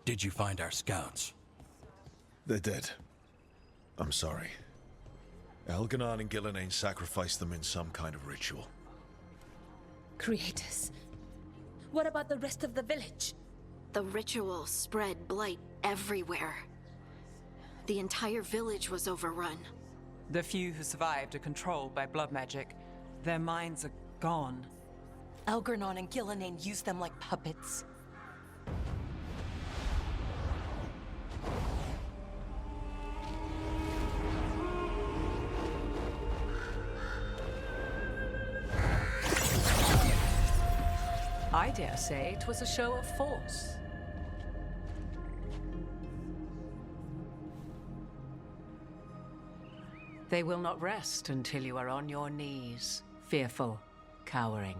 Did you find our scouts? They're dead. I'm sorry. Elganon and Gillenane sacrificed them in some kind of ritual. Creators. What about the rest of the village? The ritual spread blight everywhere. The entire village was overrun. The few who survived are controlled by blood magic. Their minds are gone. Elganon and Gillenane used them like puppets. I dare say it was a show of force. They will not rest until you are on your knees, fearful, cowering,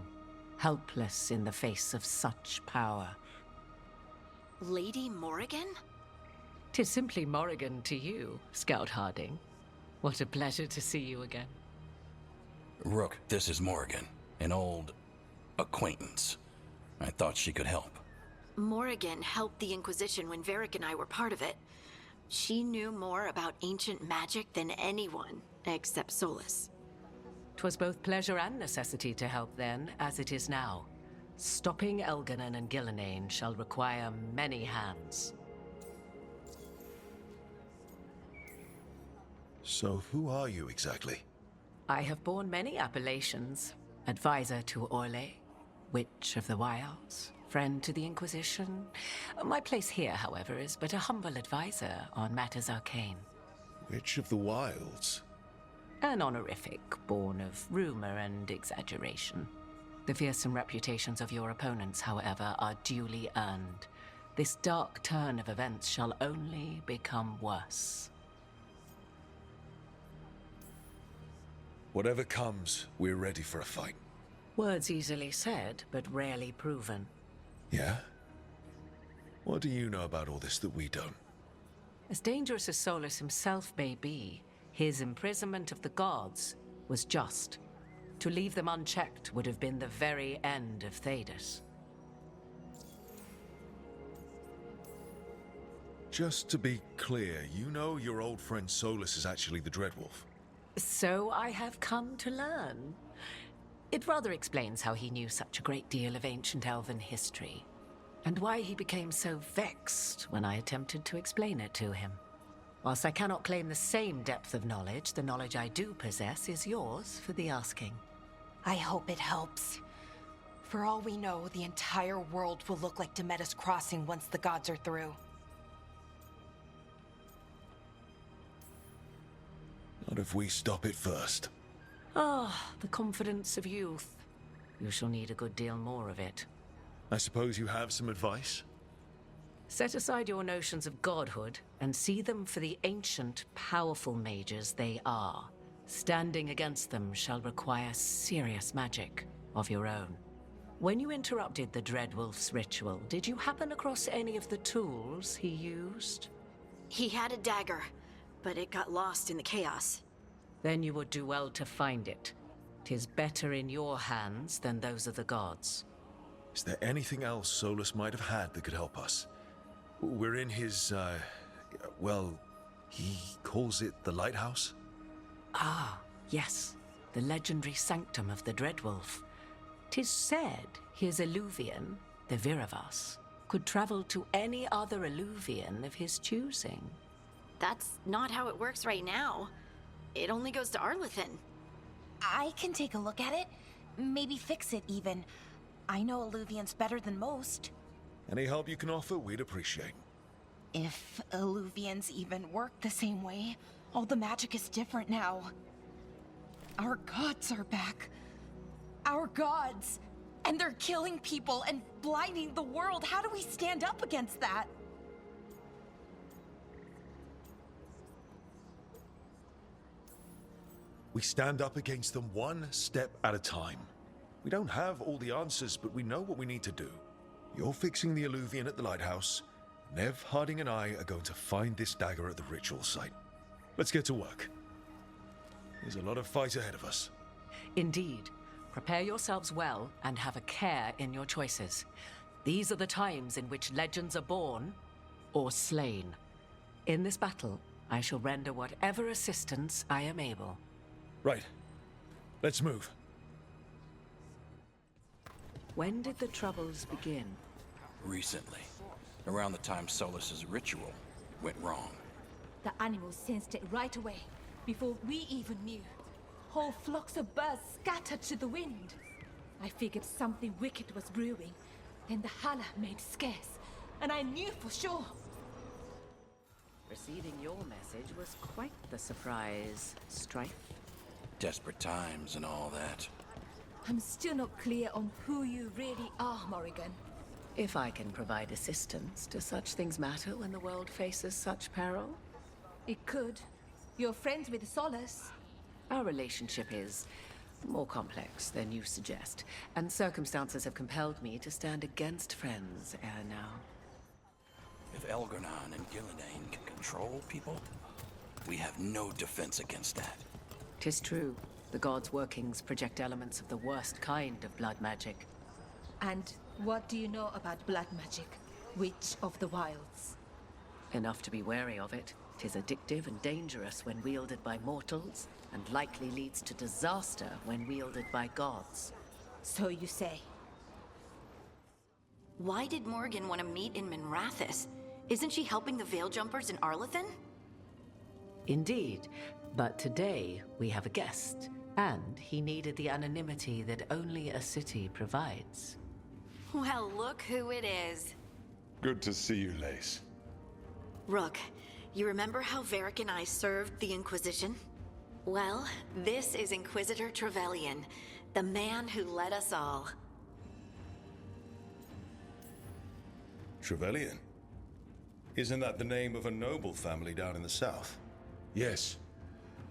helpless in the face of such power. Lady Morrigan? 'Tis simply Morrigan to you, Scout Harding. What a pleasure to see you again. Rook, this is Morrigan, an old acquaintance. I thought she could help. Morrigan helped the Inquisition when Varric and I were part of it. She knew more about ancient magic than anyone, except Solas. 'Twas both pleasure and necessity to help then, as it is now. Stopping Elganon and Gillenane shall require many hands. So who are you exactly? I have borne many appellations. Advisor to Orlais, Witch of the Wilds, friend to the Inquisition. My place here, however, is but a humble advisor on matters arcane. Witch of the Wilds? An honorific born of rumor and exaggeration. The fearsome reputations of your opponents, however, are duly earned. This dark turn of events shall only become worse. Whatever comes, we're ready for a fight. Words easily said, but rarely proven. Yeah? What do you know about all this that we don't? As dangerous as Solas himself may be, his imprisonment of the gods was just. To leave them unchecked would have been the very end of Thedas. Just to be clear, you know your old friend Solas is actually the Dreadwolf. So I have come to learn. It rather explains how he knew such a great deal of ancient elven history, and why he became so vexed when I attempted to explain it to him. Whilst I cannot claim the same depth of knowledge, the knowledge I do possess is yours for the asking. I hope it helps. For all we know, the entire world will look like Demetus Crossing once the gods are through. Not if we stop it first. Ah, the confidence of youth. You shall need a good deal more of it. I suppose you have some advice? Set aside your notions of godhood and see them for the ancient, powerful mages they are. Standing against them shall require serious magic of your own. When you interrupted the Dreadwolf's ritual, did you happen across any of the tools he used? He had a dagger, but it got lost in the chaos. Then you would do well to find it. 'Tis better in your hands than those of the gods. Is there anything else Solas might have had that could help us? We're in his, well, he calls it the lighthouse? Ah, yes. The legendary sanctum of the Dreadwolf. 'Tis said his Illuvian, the Viravas, could travel to any other Illuvian of his choosing. That's not how it works right now. It only goes to Arlethan. I can take a look at it. Maybe fix it, even. I know Illuvians better than most. Any help you can offer, we'd appreciate. If Illuvians even work the same way, all the magic is different now. Our gods are back. Our gods! And they're killing people and blinding the world. How do we stand up against that? We stand up against them one step at a time. We don't have all the answers, but we know what we need to do. You're fixing the Illuvian at the lighthouse. Nev, Harding, and I are going to find this dagger at the ritual site. Let's get to work. There's a lot of fight ahead of us. Indeed. Prepare yourselves well and have a care in your choices. These are the times in which legends are born or slain. In this battle, I shall render whatever assistance I am able. Right. Let's move. When did the troubles begin? Recently, around the time Solas's ritual went wrong. The animals sensed it right away, before we even knew. Whole flocks of birds scattered to the wind. I figured something wicked was brewing. Then the holla made scarce, and I knew for sure. Receiving your message was quite the surprise, Strife. Desperate times and all that. I'm still not clear on who you really are, Morrigan. If I can provide assistance, do such things matter when the world faces such peril? It could. You're friends with Solas. Our relationship is more complex than you suggest, and circumstances have compelled me to stand against friends ere now. If Elgar'nan and Gillenane can control people, we have no defense against that. 'Tis true. The gods' workings project elements of the worst kind of blood magic. And what do you know about blood magic? Witch of the Wilds? Enough to be wary of it. 'Tis addictive and dangerous when wielded by mortals, and likely leads to disaster when wielded by gods. So you say. Why did Morrigan want to meet in Minrathous? Isn't she helping the Veil Jumpers in Arlathan? Indeed, but today we have a guest, and he needed the anonymity that only a city provides. Well, look who it is. Good to see you, Lace. Rook, you remember how Varric and I served the Inquisition? Well, this is Inquisitor Trevelyan, the man who led us all. Trevelyan? Isn't that the name of a noble family down in the south? Yes.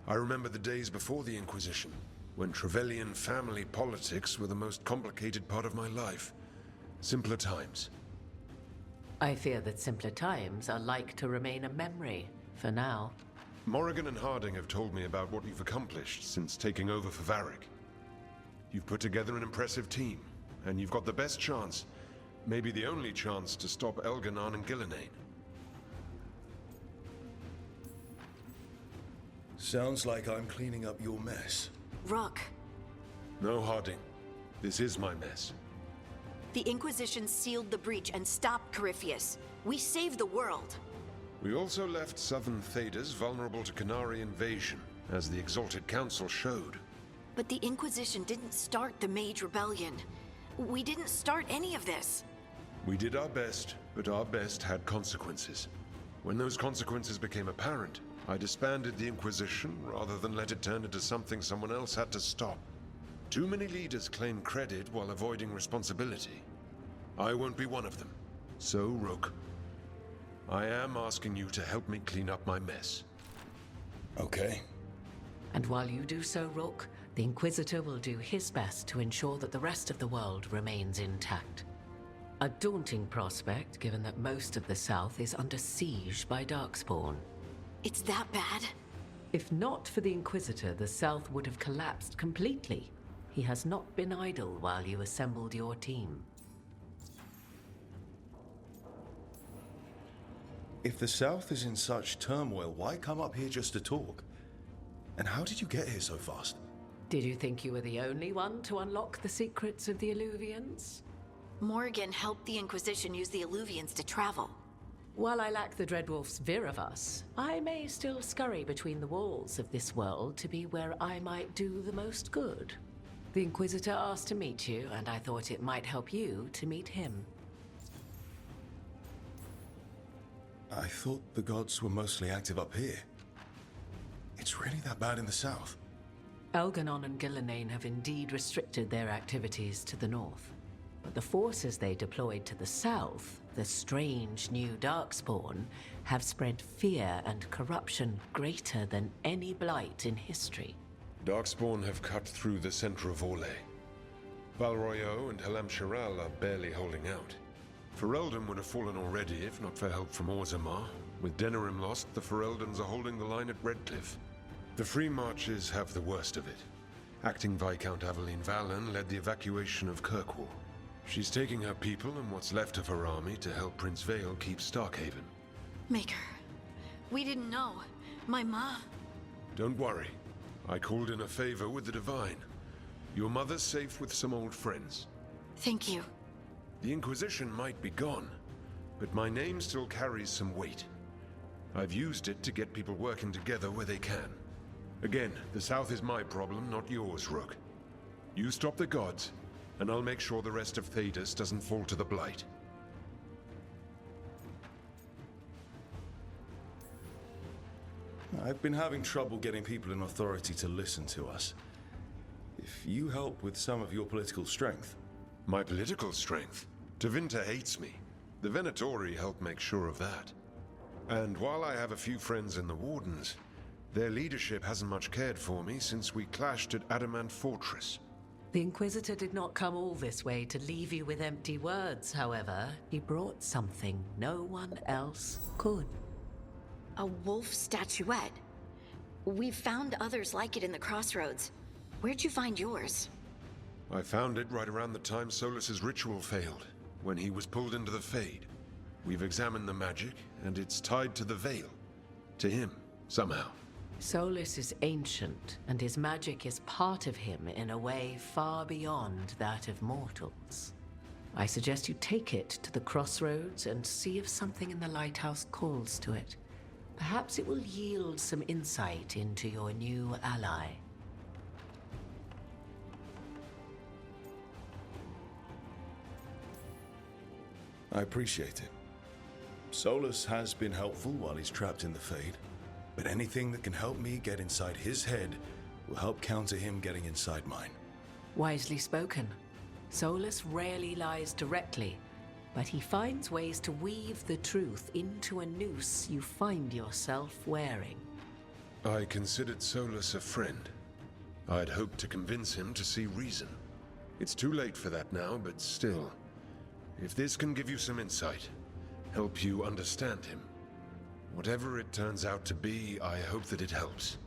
I remember the days before the Inquisition, when Trevelyan family politics were the most complicated part of my life. Simpler times. I fear that simpler times are like to remain a memory, for now. Morrigan and Harding have told me about what you've accomplished since taking over for Varric. You've put together an impressive team, and you've got the best chance, maybe the only chance, to stop Elgar'nan and Gillenane. Sounds like I'm cleaning up your mess. Rook, No, Harding. This is my mess. the Inquisition sealed the breach and stopped Corypheus. We saved the world. We also left southern Thedas vulnerable to Qunari invasion, as the Exalted Council showed. But the Inquisition didn't start the Mage Rebellion. We didn't start any of this. We did our best, but our best had consequences. When those consequences became apparent, I disbanded the Inquisition rather than let it turn into something someone else had to stop. Too many leaders claim credit while avoiding responsibility. I won't be one of them. So, Rook, I am asking you to help me clean up my mess. Okay. And while you do so, Rook, the Inquisitor will do his best to ensure that the rest of the world remains intact. A daunting prospect, given that most of the South is under siege by Darkspawn. It's that bad? If not for the Inquisitor, the South would have collapsed completely. He has not been idle while you assembled your team. If the south is in such turmoil, why come up here just to talk? And how did you get here so fast? Did you think you were the only one to unlock the secrets of the Illuvians? Morrigan helped the Inquisition use the Illuvians to travel. While I lack the Dreadwolf's vir of us, I may still scurry between the walls of this world to be where I might do the most good. The Inquisitor asked to meet you, and I thought it might help you to meet him. I thought the gods were mostly active up here. It's really that bad in the south? Elgar'nan and Gillenane have indeed restricted their activities to the north. But the forces they deployed to the south, the strange new Darkspawn, have spread fear and corruption greater than any blight in history. Darkspawn have cut through the center of Orlais. Val Royeaux and Halam Shiral are barely holding out. Ferelden would have fallen already if not for help from Orzammar. With Denerim lost, the Fereldans are holding the line at Redcliffe. The Free Marches have the worst of it. Acting Viscount Aveline Valen led the evacuation of Kirkwall. She's taking her people and what's left of her army to help Prince Vale keep Starkhaven. Maker. We didn't know. My ma. Don't worry. I called in a favor with the Divine. Your mother's safe with some old friends. Thank you. The Inquisition might be gone, but my name still carries some weight. I've used it to get people working together where they can. Again, the South is my problem, not yours, Rook. You stop the gods, and I'll make sure the rest of Thedas doesn't fall to the Blight. I've been having trouble getting people in authority to listen to us. If you help with some of your political strength... My political strength? Tevinter hates me. The Venatori help make sure of that. And while I have a few friends in the Wardens, their leadership hasn't much cared for me since we clashed at Adamant Fortress. The Inquisitor did not come all this way to leave you with empty words, however. He brought something no one else could. A wolf statuette. We've found others like it in the crossroads. Where'd you find yours? I found it right around the time Solas's ritual failed, when he was pulled into the Fade. We've examined the magic, and it's tied to the Veil. To him, somehow. Solas is ancient, and his magic is part of him in a way far beyond that of mortals. I suggest you take it to the crossroads and see if something in the lighthouse calls to it. Perhaps it will yield some insight into your new ally. I appreciate it. Solas has been helpful while he's trapped in the Fade, but anything that can help me get inside his head will help counter him getting inside mine. Wisely spoken. Solas rarely lies directly, but he finds ways to weave the truth into a noose you find yourself wearing. I considered Solas a friend. I'd hoped to convince him to see reason. It's too late for that now, but still. If this can give you some insight, help you understand him, whatever it turns out to be, I hope that it helps.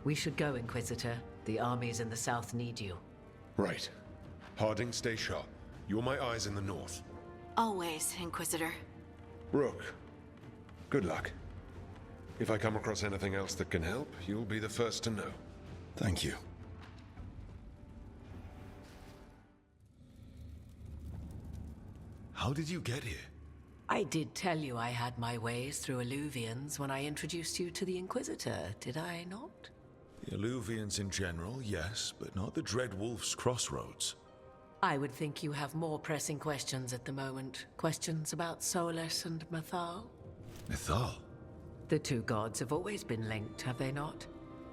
We should go, Inquisitor. The armies in the south need you. Right. Harding, stay sharp. You're my eyes in the north. Always, Inquisitor. Rook, good luck. If I come across anything else that can help, you'll be the first to know. Thank you. How did you get here? I did tell you I had my ways through Alluvians when I introduced you to the Inquisitor, did I not? The Alluvians in general, yes, but not the Dread Wolf's crossroads. I would think you have more pressing questions at the moment. Questions about Solas and Mythal? Mythal? The two gods have always been linked, have they not?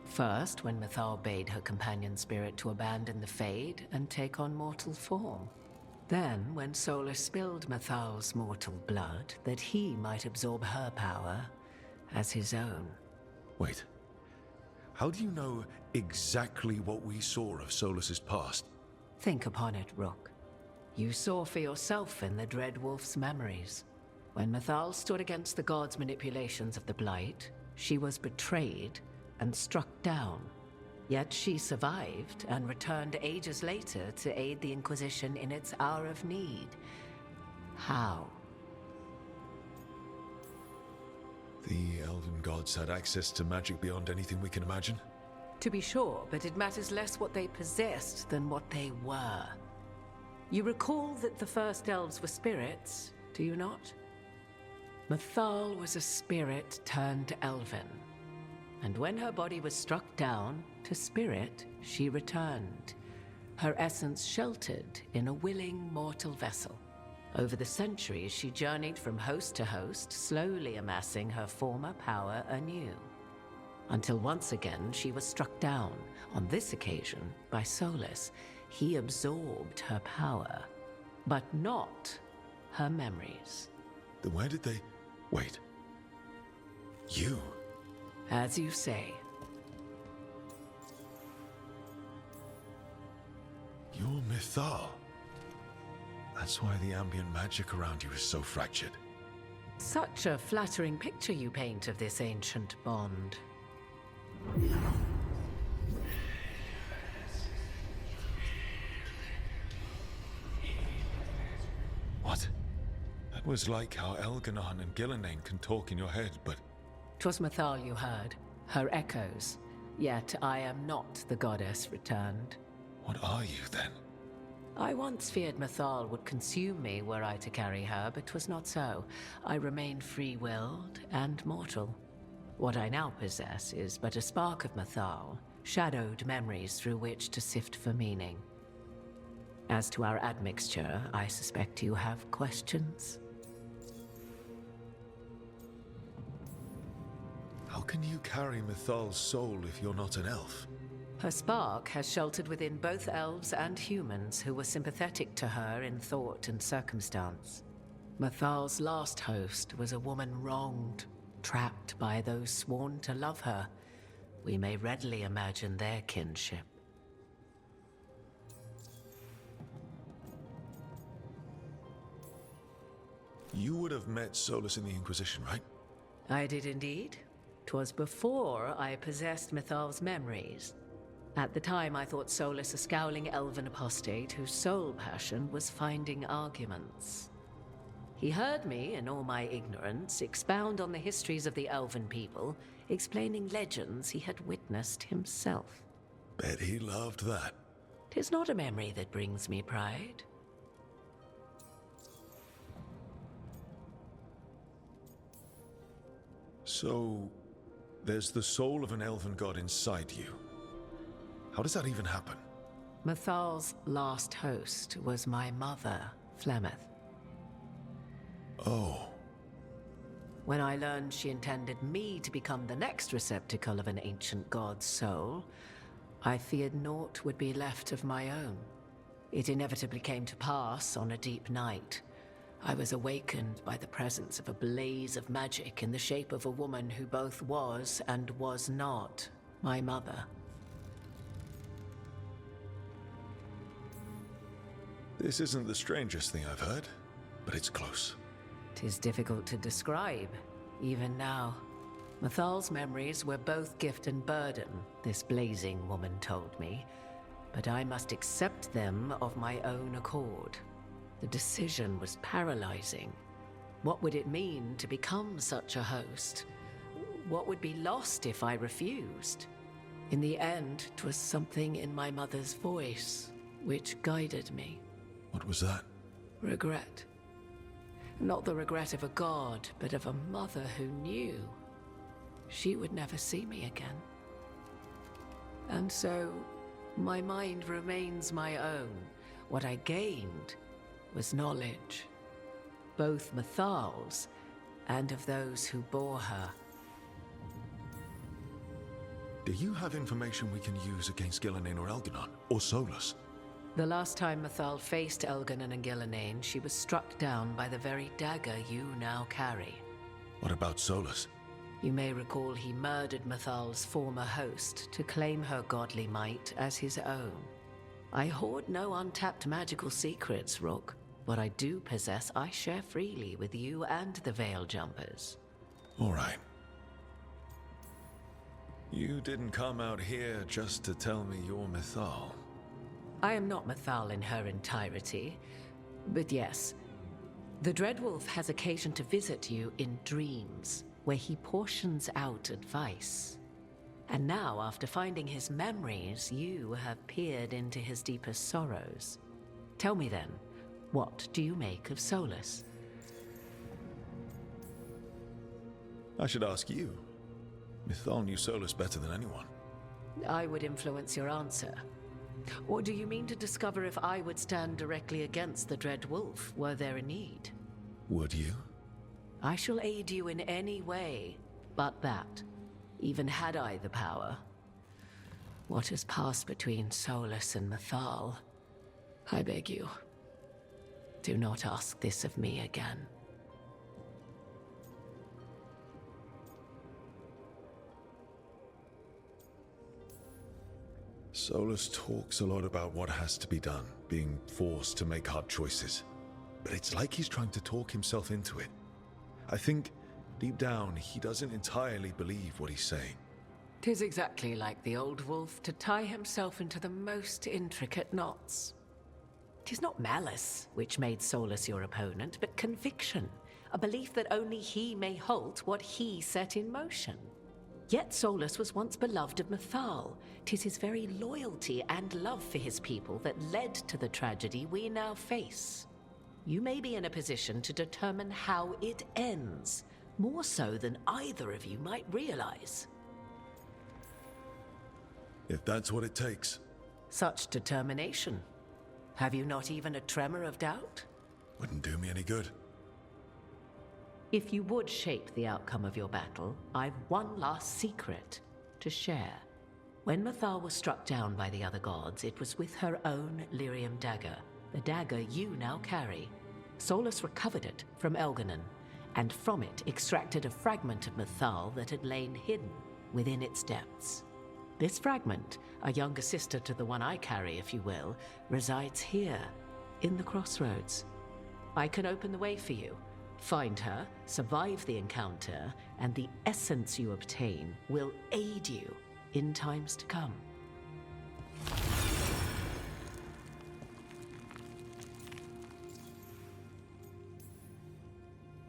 First, when Mythal bade her companion spirit to abandon the Fade and take on mortal form. Then, when Solas spilled Mythal's mortal blood, that he might absorb her power as his own. Wait. How do you know exactly what we saw of Solas's past? Think upon it, Rook. You saw for yourself in the Dread Wolf's memories. When Mythal stood against the gods' manipulations of the Blight, she was betrayed and struck down. Yet she survived and returned ages later to aid the Inquisition in its hour of need. How? The Elven gods had access to magic beyond anything we can imagine? To be sure, but it matters less what they possessed than what they were. You recall that the first elves were spirits, do you not? Mythal was a spirit turned elven. And when her body was struck down, to spirit, she returned. Her essence sheltered in a willing mortal vessel. Over the centuries, she journeyed from host to host, slowly amassing her former power anew. Until once again, she was struck down, on this occasion, by Solas. He absorbed her power, but not her memories. Then where did they... Wait. You? As you say. You're Mythal. That's why the ambient magic around you is so fractured. Such a flattering picture you paint of this ancient bond. What? That That was like how Elganon and Gillenane can talk in your head, but 'Twas Mythal you heard, her echoes. Yet I am not the goddess returned. what are you then? I once feared Mythal would consume me were I to carry her, but 'twas not so. I remain free-willed and mortal. What I now possess is but a spark of Mythal, shadowed memories through which to sift for meaning. As to our admixture, I suspect you have questions. How can you carry Mythal's soul if you're not an elf? Her spark has sheltered within both elves and humans who were sympathetic to her in thought and circumstance. Mythal's last host was a woman wronged, trapped by those sworn to love her. We may readily imagine their kinship. You would have met Solas in the Inquisition, right? I did indeed. 'Twas before I possessed Mythal's memories. At the time, I thought Solas a scowling elven apostate whose sole passion was finding arguments. He heard me, in all my ignorance, expound on the histories of the elven people, explaining legends he had witnessed himself. Bet he loved that. 'Tis not a memory that brings me pride. So, there's the soul of an elven god inside you. How does that even happen? Mythal's last host was my mother, Flemeth. Oh. When I learned she intended me to become the next receptacle of an ancient god's soul, I feared naught would be left of my own. It inevitably came to pass on a deep night. I was awakened by the presence of a blaze of magic in the shape of a woman who both was and was not my mother. This isn't the strangest thing I've heard, but it's close. 'Tis difficult to describe, even now. Mythal's memories were both gift and burden, this blazing woman told me, but I must accept them of my own accord. The decision was paralyzing. What would it mean to become such a host? What would be lost if I refused? In the end, 'twas something in my mother's voice which guided me. What was that? Regret. Not the regret of a god, but of a mother who knew she would never see me again. And so, my mind remains my own. What I gained was knowledge, both Mythal's and of those who bore her. Do you have information we can use against Gillenane or Elganon, or Solas? The last time Mythal faced Elganon and Gillenane, she was struck down by the very dagger you now carry. What about Solas? You may recall he murdered Mythal's former host to claim her godly might as his own. I hoard no untapped magical secrets, Rook. What I do possess, I share freely with you and the Veil Jumpers. All right. You didn't come out here just to tell me you're Mythal. I am not Mythal in her entirety, but yes, the Dreadwolf has occasion to visit you in dreams, where he portions out advice. And now, after finding his memories, you have peered into his deepest sorrows. Tell me then, what do you make of Solas? I should ask you. Mythal knew Solas better than anyone. I would influence your answer. Or do you mean to discover if I would stand directly against the Dread Wolf, were there a need? Would you? I shall aid you in any way but that, even had I the power. What has passed between Solas and Mythal, I beg you, do not ask this of me again. Solas talks a lot about what has to be done, being forced to make hard choices. But it's like he's trying to talk himself into it. I think, deep down, he doesn't entirely believe what he's saying. 'Tis exactly like the old wolf to tie himself into the most intricate knots. 'Tis not malice which made Solas your opponent, but conviction, a belief that only he may halt what he set in motion. Yet Solas was once beloved of Mythal. 'Tis his very loyalty and love for his people that led to the tragedy we now face. You may be in a position to determine how it ends, more so than either of you might realize. If that's what it takes. Such determination. Have you not even a tremor of doubt? Wouldn't do me any good. If you would shape the outcome of your battle, I've one last secret to share. When Mythal was struck down by the other gods, it was with her own lyrium dagger, the dagger you now carry. Solas recovered it from Elganon, and from it extracted a fragment of Mythal that had lain hidden within its depths. This fragment, a younger sister to the one I carry, if you will, resides here, in the crossroads. I can open the way for you. Find her, survive the encounter, and the essence you obtain will aid you in times to come.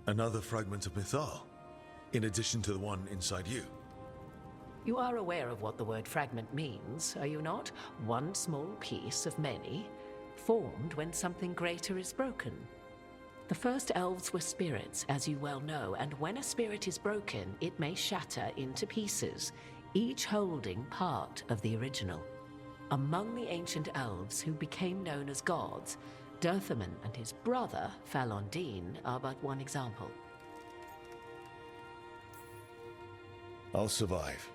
Another fragment of Mythal, in addition to the one inside you. You are aware of what the word fragment means, are you not? One small piece of many, formed when something greater is broken. The first elves were spirits, as you well know, and when a spirit is broken, it may shatter into pieces, each holding part of the original. Among the ancient elves who became known as gods, Dirthaman and his brother, Falondine, are but one example. I'll survive.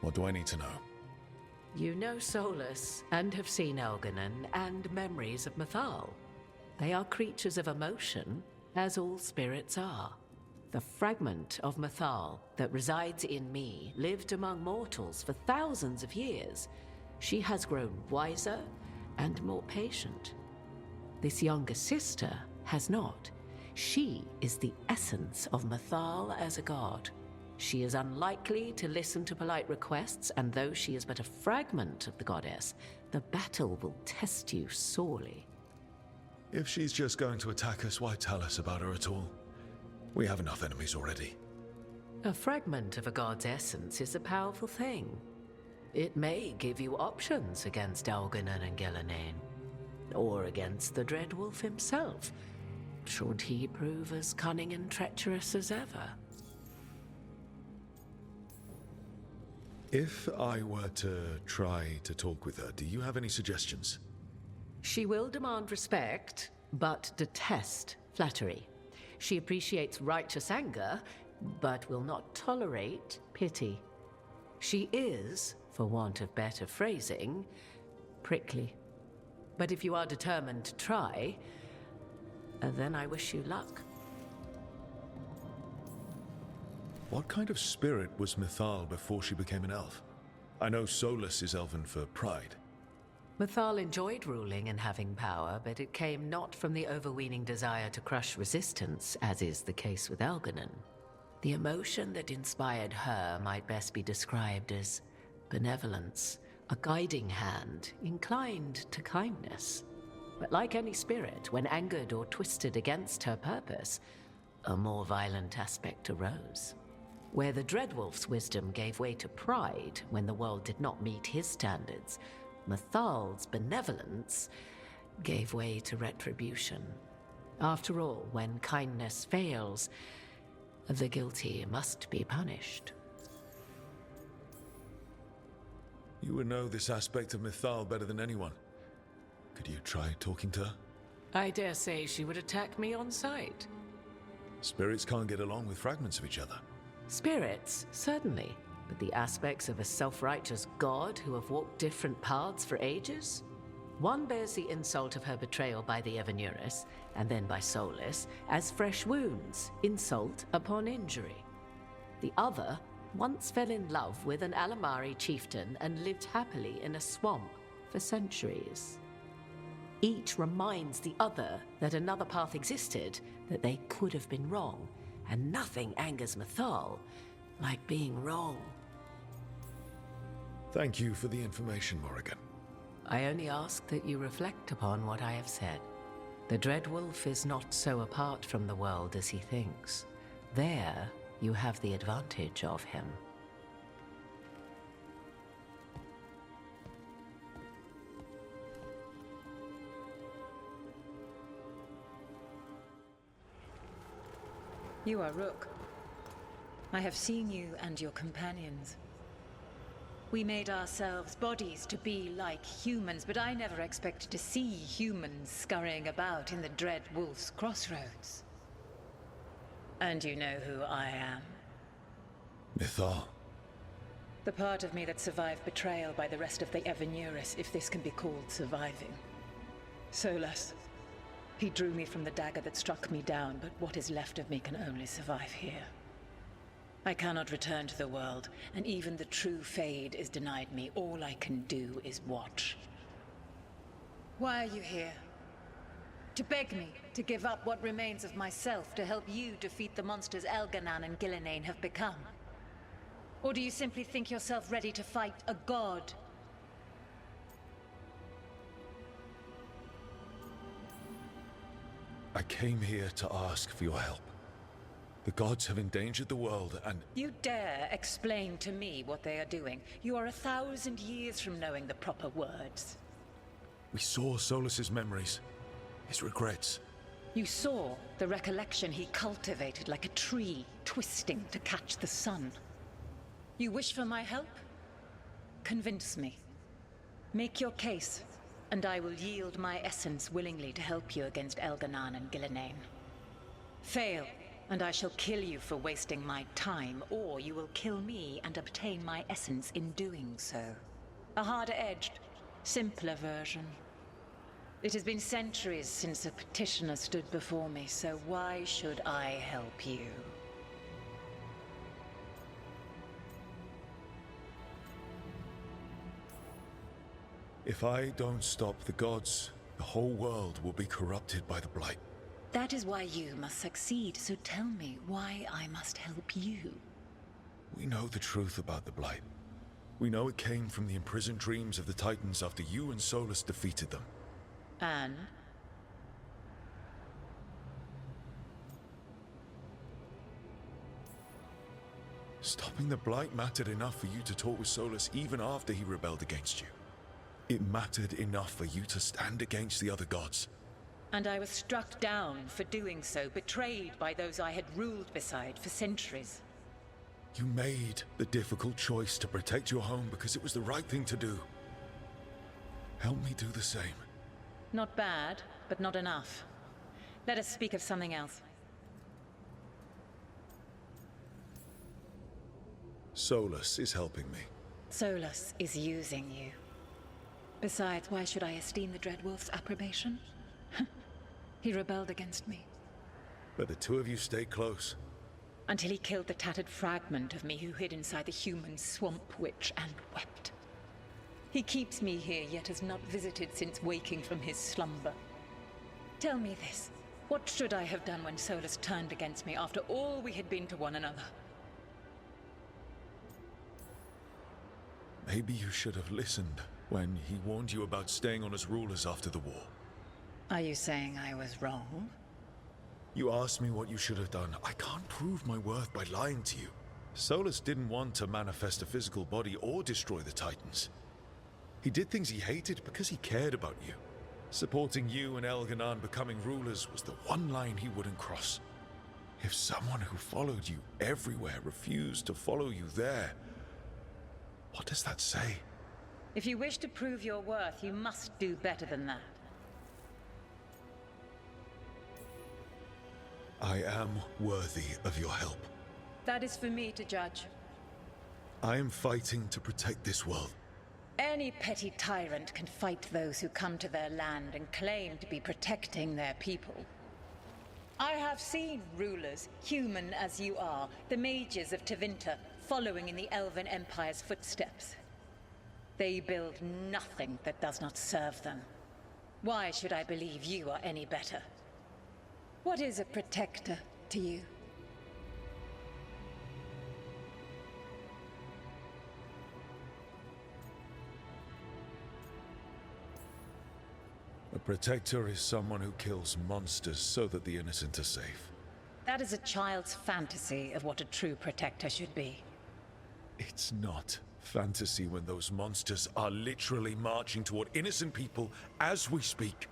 What do I need to know? You know Solas, and have seen Elganon, and memories of Mythal. They are creatures of emotion, as all spirits are. The fragment of Mythal that resides in me lived among mortals for thousands of years. She has grown wiser and more patient. This younger sister has not. She is the essence of Mythal as a god. She is unlikely to listen to polite requests, and though she is but a fragment of the goddess, the battle will test you sorely. If she's just going to attack us, why tell us about her at all? We have enough enemies already. A fragment of a god's essence is a powerful thing. It may give you options against Elganon and Gillenane, or against the Dreadwolf himself, should he prove as cunning and treacherous as ever. If I were to try to talk with her, do you have any suggestions? She will demand respect, but detest flattery. She appreciates righteous anger, but will not tolerate pity. She is, for want of better phrasing, prickly. But if you are determined to try, then I wish you luck. What kind of spirit was Mythal before she became an elf? I know Solas is elven for pride. Mythal enjoyed ruling and having power, but it came not from the overweening desire to crush resistance, as is the case with Elganon. The emotion that inspired her might best be described as benevolence, a guiding hand, inclined to kindness. But like any spirit, when angered or twisted against her purpose, a more violent aspect arose. Where the Dreadwolf's wisdom gave way to pride when the world did not meet his standards, Mythal's benevolence gave way to retribution. After all, when kindness fails, the guilty must be punished. You would know this aspect of Mythal better than anyone. Could you try talking to her? I dare say she would attack me on sight. Spirits can't get along with fragments of each other. Spirits, certainly. But the aspects of a self-righteous god who have walked different paths for ages? One bears the insult of her betrayal by the Evanurus, and then by Solas, as fresh wounds, insult upon injury. The other once fell in love with an Alamari chieftain and lived happily in a swamp for centuries. Each reminds the other that another path existed, that they could have been wrong, and nothing angers Mythal like being wrong. Thank you for the information, Morrigan. I only ask that you reflect upon what I have said. The Dreadwolf is not so apart from the world as he thinks. There, you have the advantage of him. You are Rook. I have seen you and your companions. We made ourselves bodies to be like humans, but I never expected to see humans scurrying about in the Dread Wolf's crossroads. And you know who I am. Mythal. The part of me that survived betrayal by the rest of the Evanuris, if this can be called surviving. Solas. He drew me from the dagger that struck me down, but what is left of me can only survive here. I cannot return to the world, and even the true Fade is denied me. All I can do is watch. Why are you here? To beg me to give up what remains of myself to help you defeat the monsters Elganan and Gillenane have become? Or do you simply think yourself ready to fight a god? I came here to ask for your help. The gods have endangered the world and... You dare explain to me what they are doing? You are 1,000 years from knowing the proper words. We saw Solas's memories, his regrets. You saw the recollection he cultivated like a tree twisting to catch the sun. You wish for my help? Convince me. Make your case, and I will yield my essence willingly to help you against Elganan and Gillenane. Fail, and I shall kill you for wasting my time, or you will kill me and obtain my essence in doing so. A harder-edged, simpler version. It has been centuries since a petitioner stood before me, so why should I help you? If I don't stop the gods, the whole world will be corrupted by the Blight. That is why you must succeed, so tell me why I must help you. We know the truth about the Blight. We know it came from the imprisoned dreams of the Titans after you and Solas defeated them. And? Stopping the Blight mattered enough for you to talk with Solas even after he rebelled against you. It mattered enough for you to stand against the other gods. And I was struck down for doing so, betrayed by those I had ruled beside for centuries. You made the difficult choice to protect your home because it was the right thing to do. Help me do the same. Not bad, but not enough. Let us speak of something else. Solas is helping me. Solas is using you. Besides, why should I esteem the Dreadwolf's approbation? He rebelled against me. But the two of you stayed close. Until he killed the tattered fragment of me who hid inside the human swamp witch and wept. He keeps me here, yet has not visited since waking from his slumber. Tell me this. What should I have done when Solas turned against me after all we had been to one another? Maybe you should have listened when he warned you about staying on as rulers after the war. Are you saying I was wrong? You asked me what you should have done. I can't prove my worth by lying to you. Solas didn't want to manifest a physical body or destroy the Titans. He did things he hated because he cared about you. Supporting you and Elganan becoming rulers was the one line he wouldn't cross. If someone who followed you everywhere refused to follow you there, what does that say? If you wish to prove your worth, you must do better than that. I am worthy of your help. That is for me to judge. I am fighting to protect this world. Any petty tyrant can fight those who come to their land and claim to be protecting their people. I have seen rulers, human as you are, the mages of Tevinter, following in the Elven Empire's footsteps. They build nothing that does not serve them. Why should I believe you are any better? What is a protector to you? Protector is someone who kills monsters so that the innocent are safe. That is a child's fantasy of what a true protector should be. It's not fantasy when those monsters are literally marching toward innocent people as we speak.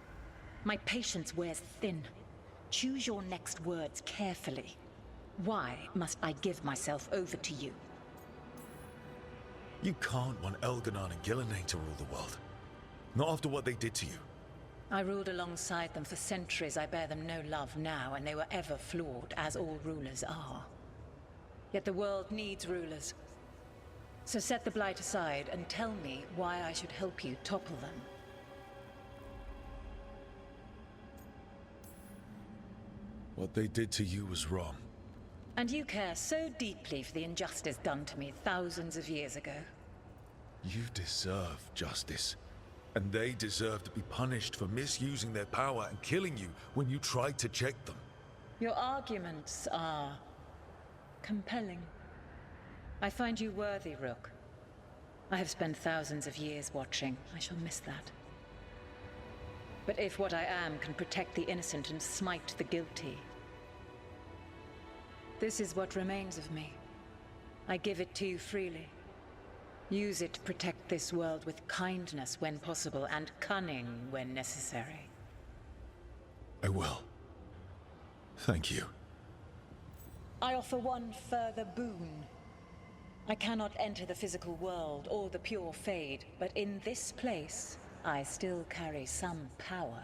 My patience wears thin. Choose your next words carefully. Why must I give myself over to you? You can't want Elganon and Gillenane to rule the world. Not after what they did to you. I ruled alongside them for centuries. I bear them no love now, and they were ever flawed, as all rulers are. Yet the world needs rulers. So set the Blight aside and tell me why I should help you topple them. What they did to you was wrong. And you care so deeply for the injustice done to me thousands of years ago. You deserve justice. And they deserve to be punished for misusing their power and killing you when you tried to check them. Your arguments are compelling. I find you worthy, Rook. I have spent thousands of years watching. I shall miss that. But if what I am can protect the innocent and smite the guilty, this is what remains of me. I give it to you freely. Use it to protect this world with kindness when possible and cunning when necessary. I will. Thank you. I offer one further boon. I cannot enter the physical world or the pure Fade, but in this place, I still carry some power.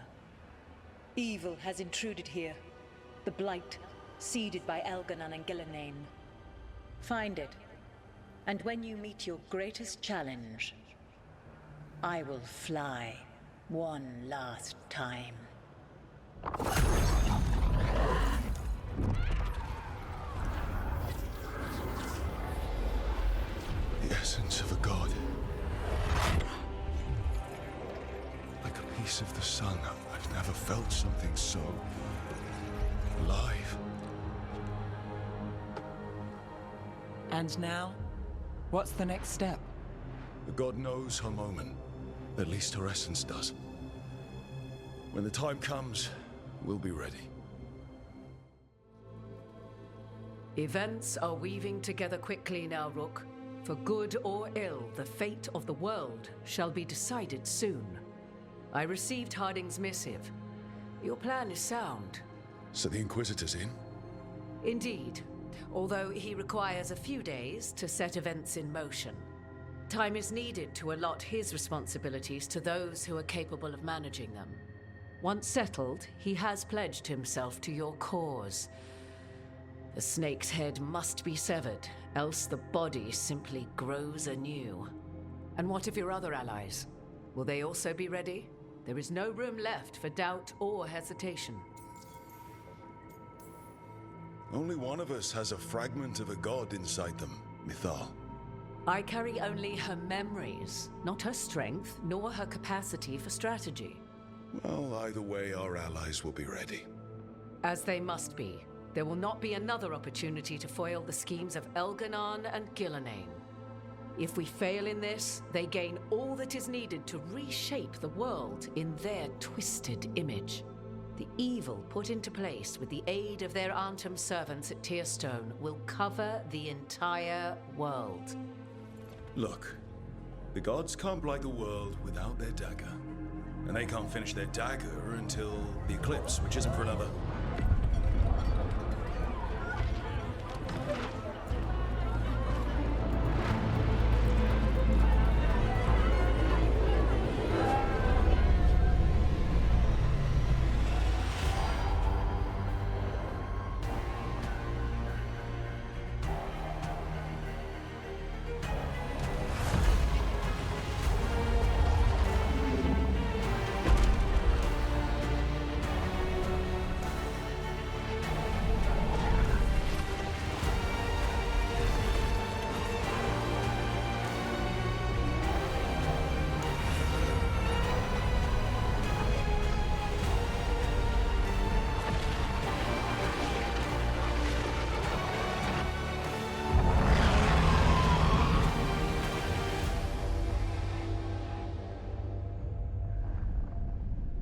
Evil has intruded here. The Blight, seeded by Elganon and Gillenane. Find it. And when you meet your greatest challenge, I will fly one last time. The essence of a god. Like a piece of the sun. I've never felt something so alive. And now? What's the next step? The god knows her moment. At least her essence does. When the time comes, we'll be ready. Events are weaving together quickly now, Rook. For good or ill, the fate of the world shall be decided soon. I received Harding's missive. Your plan is sound. So the Inquisitor's in? Indeed. Although he requires a few days to set events in motion. Time is needed to allot his responsibilities to those who are capable of managing them. Once settled, he has pledged himself to your cause. The snake's head must be severed, else the body simply grows anew. And what of your other allies? Will they also be ready? There is no room left for doubt or hesitation. Only one of us has a fragment of a god inside them, Mythal. I carry only her memories, not her strength, nor her capacity for strategy. Well, either way, our allies will be ready. As they must be. There will not be another opportunity to foil the schemes of Elganon and Gillenane. If we fail in this, they gain all that is needed to reshape the world in their twisted image. The evil put into place with the aid of their Artem servants at Tearstone will cover the entire world. Look, the gods can't blight the world without their dagger. And they can't finish their dagger until the eclipse, which isn't for another.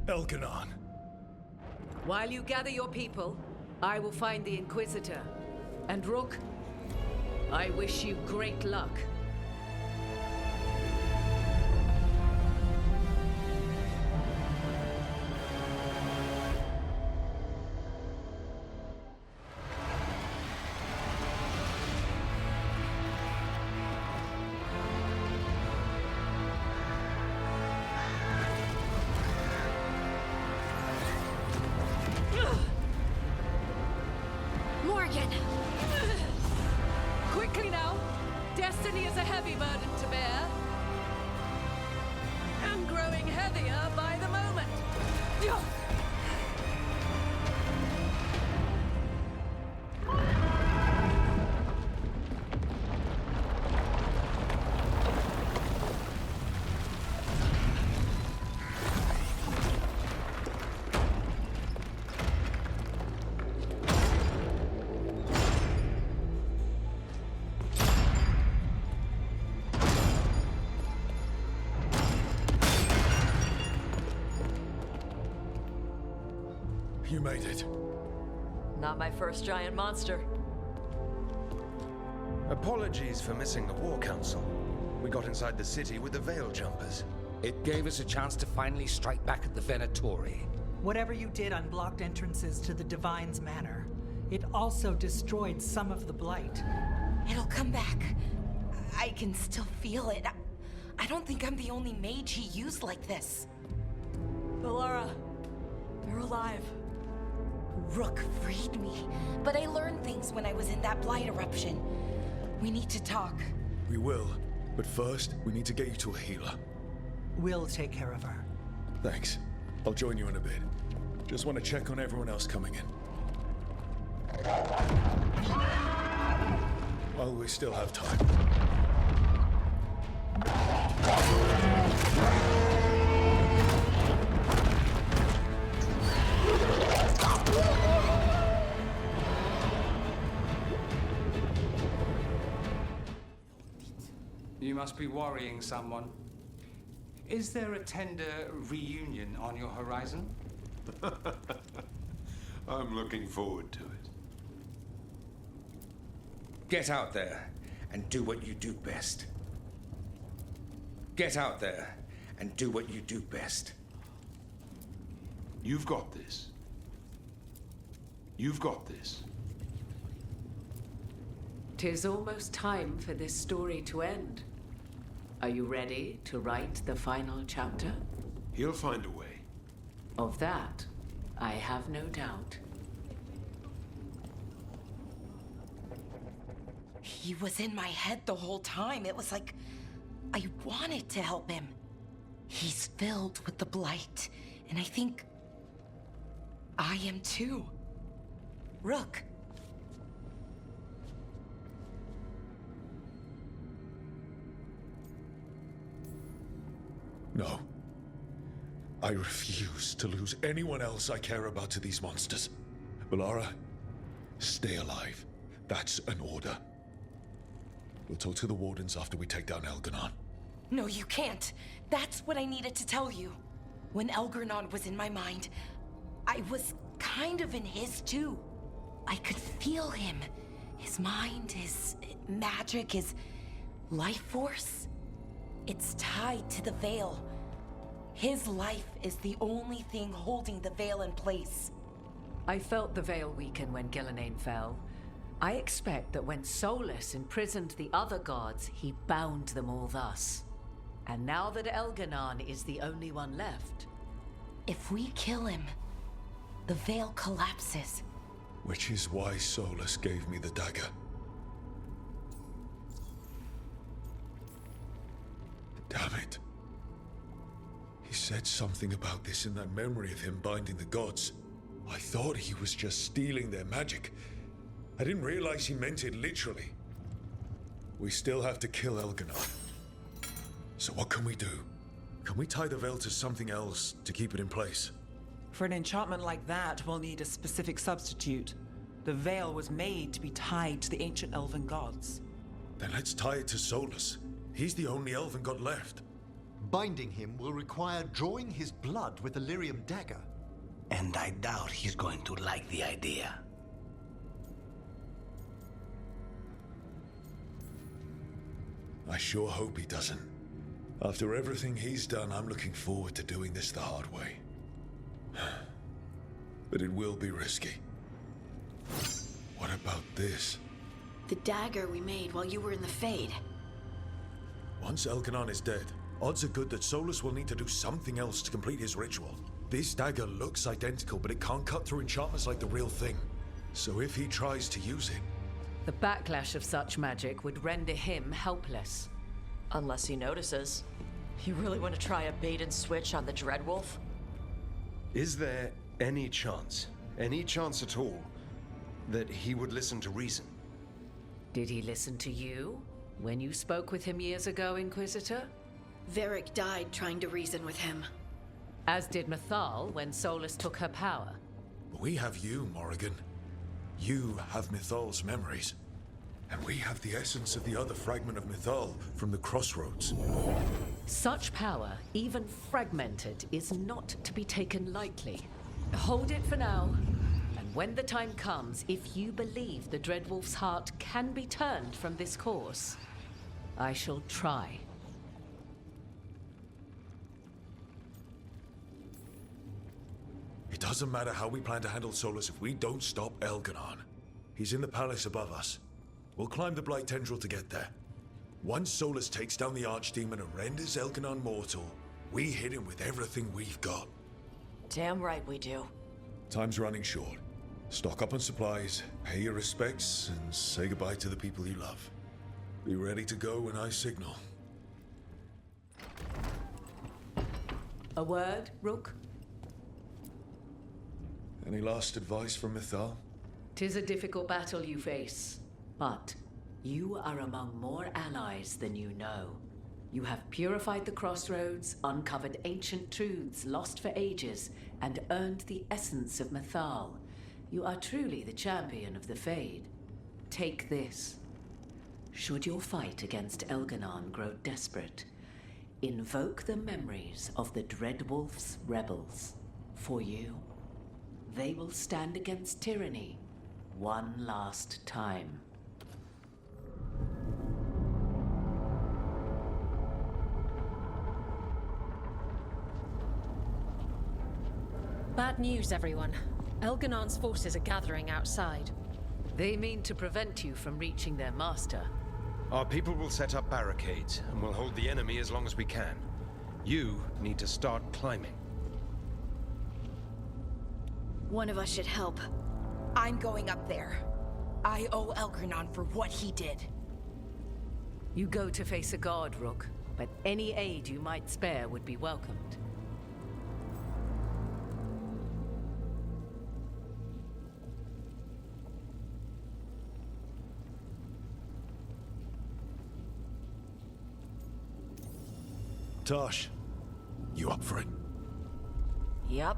Elganon. While you gather your people, I will find the Inquisitor. And Rook, I wish you great luck. Morrigan! Quickly now! Destiny is a heavy burden to bear. And growing heavier by the moment. You made it. Not my first giant monster. Apologies for missing the War Council. We got inside the city with the Veil Jumpers. It gave us a chance to finally strike back at the Venatori. Whatever you did unblocked entrances to the Divine's Manor. It also destroyed some of the Blight. It'll come back. I can still feel it. I don't think I'm the only mage he used like this. Valara, you're alive. Rook freed me, but I learned things when I was in that Blight eruption. We need to talk. We will, but first, we need to get you to a healer. We'll take care of her. Thanks. I'll join you in a bit. Just want to check on everyone else coming in. While we still have time. You must be worrying someone. Is there a tender reunion on your horizon? I'm looking forward to it. Get out there and do what you do best. Get out there and do what you do best. You've got this. You've got this. 'Tis almost time for this story to end. Are you ready to write the final chapter? He'll find a way. Of that, I have no doubt. He was in my head the whole time. It was like I wanted to help him. He's filled with the Blight, and I think I am too. Rook. No. I refuse to lose anyone else I care about to these monsters. Valara, stay alive. That's an order. We'll talk to the Wardens after we take down Elganon. No, you can't. That's what I needed to tell you. When Elganon was in my mind, I was kind of in his too. I could feel him. His mind, his magic, his life force. It's tied to the Veil. His life is the only thing holding the Veil in place. I felt the Veil weaken when Gillenane fell. I expect that when Solas imprisoned the other gods, he bound them all thus. And now that Elganon is the only one left... If we kill him, the Veil collapses. Which is why Solas gave me the dagger. Damn it. He said something about this in that memory of him binding the gods. I thought he was just stealing their magic. I didn't realize he meant it literally. We still have to kill Elganon. So what can we do? Can we tie the Veil to something else to keep it in place? For an enchantment like that, we'll need a specific substitute. The Veil was made to be tied to the ancient elven gods. Then let's tie it to Solas. He's the only elven god left. Binding him will require drawing his blood with a lyrium dagger. And I doubt he's going to like the idea. I sure hope he doesn't. After everything he's done, I'm looking forward to doing this the hard way. But it will be risky. What about this? The dagger we made while you were in the Fade. Once Elkanon is dead, odds are good that Solas will need to do something else to complete his ritual. This dagger looks identical, but it can't cut through enchantments like the real thing. So if he tries to use it... The backlash of such magic would render him helpless. Unless he notices. You really want to try a bait and switch on the Dreadwolf? Is there any chance at all, that he would listen to reason? Did he listen to you when you spoke with him years ago, Inquisitor? Varric died trying to reason with him. As did Mythal when Solas took her power. We have you, Morrigan. You have Mythal's memories. And we have the essence of the other fragment of Mythal from the Crossroads. Such power, even fragmented, is not to be taken lightly. Hold it for now. And when the time comes, if you believe the Dreadwolf's heart can be turned from this course, I shall try. It doesn't matter how we plan to handle Solas if we don't stop Elkanon. He's in the palace above us. We'll climb the Blight Tendril to get there. Once Solas takes down the Archdemon and renders Elkanon mortal, we hit him with everything we've got. Damn right we do. Time's running short. Stock up on supplies, pay your respects, and say goodbye to the people you love. Be ready to go when I signal. A word, Rook? Any last advice from Mythal? 'Tis a difficult battle you face, but you are among more allies than you know. You have purified the Crossroads, uncovered ancient truths lost for ages, and earned the essence of Mythal. You are truly the champion of the Fade. Take this. Should your fight against Elkanon grow desperate, invoke the memories of the Dreadwolf's rebels. For you, they will stand against tyranny one last time. Bad news, everyone. Elganon's forces are gathering outside. They mean to prevent you from reaching their master. Our people will set up barricades, and we'll hold the enemy as long as we can. You need to start climbing. One of us should help. I'm going up there. I owe Elkanon for what he did. You go to face a god, Rook, but any aid you might spare would be welcomed. Tosh, you up for it? Yep.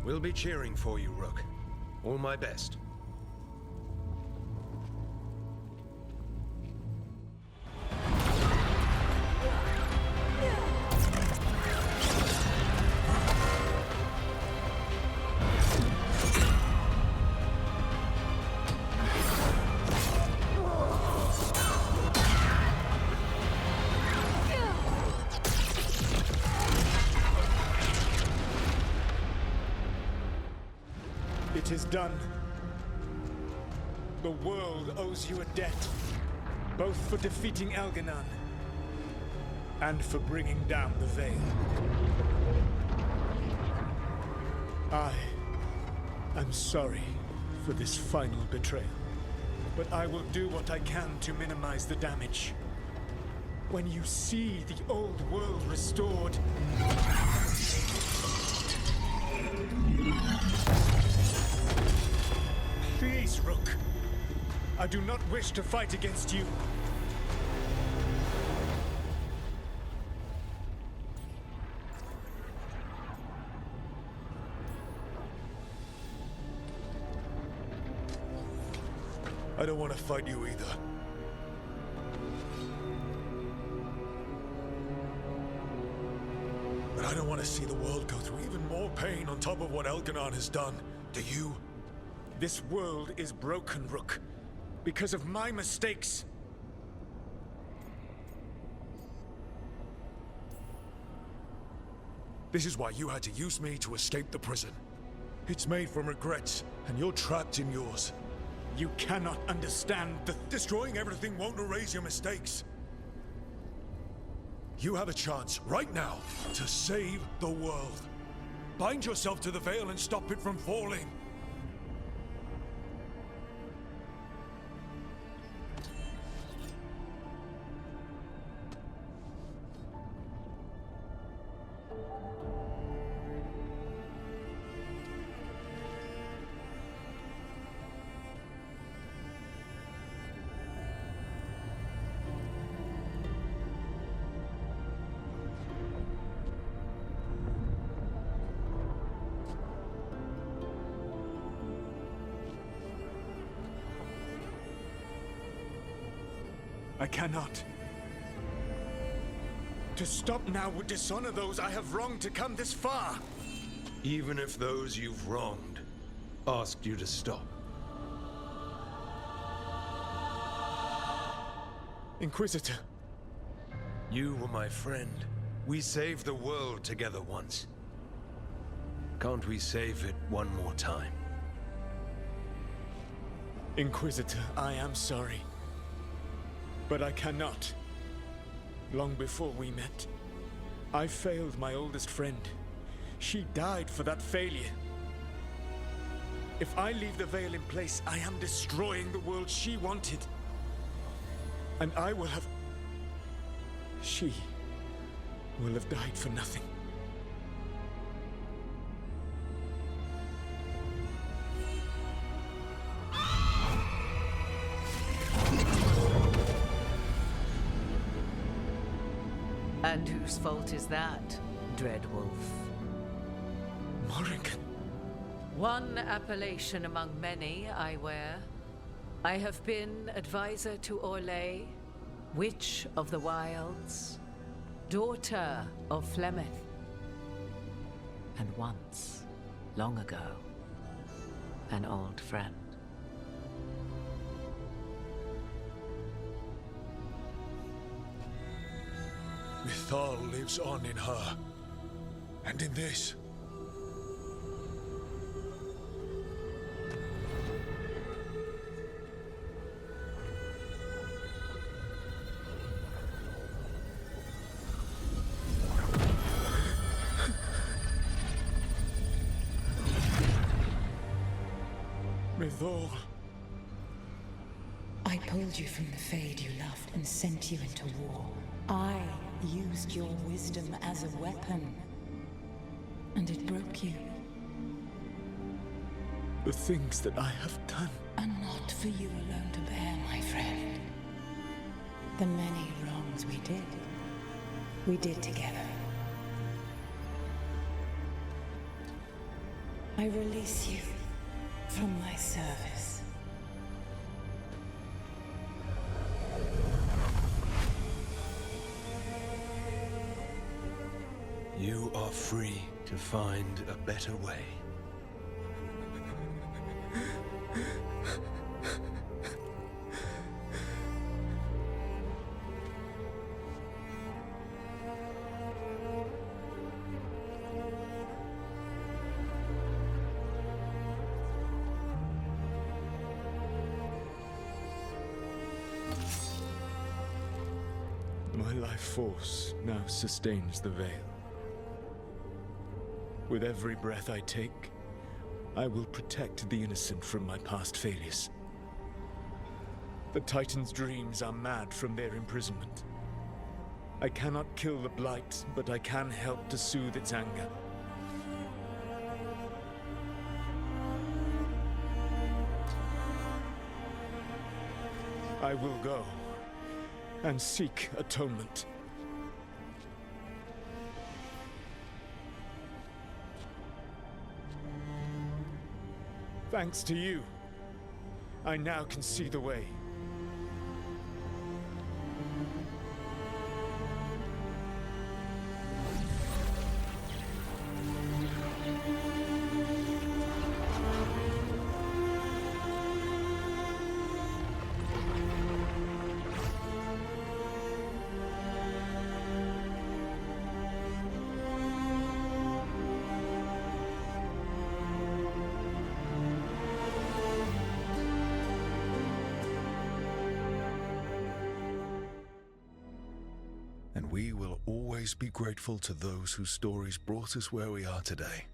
We'll be cheering for you, Rook. All my best. It is done. The world owes you a debt, both for defeating Elkanon and for bringing down the Veil. I am sorry for this final betrayal, but I will do what I can to minimize the damage. When you see the old world restored, please, Rook. I do not wish to fight against you. I don't want to fight you either. I don't want to see the world go through even more pain on top of what Elganon has done. Do you? This world is broken, Rook. Because of my mistakes. This is why you had to use me to escape the prison. It's made from regrets, and you're trapped in yours. You cannot understand the... Destroying everything won't erase your mistakes. You have a chance, right now, to save the world. Bind yourself to the Veil and stop it from falling. I cannot. To stop now would dishonor those I have wronged to come this far. Even if those you've wronged asked you to stop. Inquisitor. You were my friend. We saved the world together once. Can't we save it one more time? Inquisitor, I am sorry. But I cannot. Long before we met, I failed my oldest friend. She died for that failure. If I leave the Veil in place, I am destroying the world she wanted. And I will have... She will have died for nothing. And whose fault is that, Dread Wolf? Morrigan. One appellation among many, I wear. I have been advisor to Orlais, Witch of the Wilds, daughter of Flemeth, and once, long ago, an old friend. Mythal lives on in her. And in this. Mythal. I pulled you from the Fade you loved and sent you into war. I used your wisdom as a weapon. And it broke you. The things that I have done are not for you alone to bear, my friend. The many wrongs we did together. I release you from my service. You are free to find a better way. My life force now sustains the Veil. With every breath I take, I will protect the innocent from my past failures. The Titan's dreams are mad from their imprisonment. I cannot kill the Blight, but I can help to soothe its anger. I will go and seek atonement. Thanks to you, I now can see the way. And we will always be grateful to those whose stories brought us where we are today.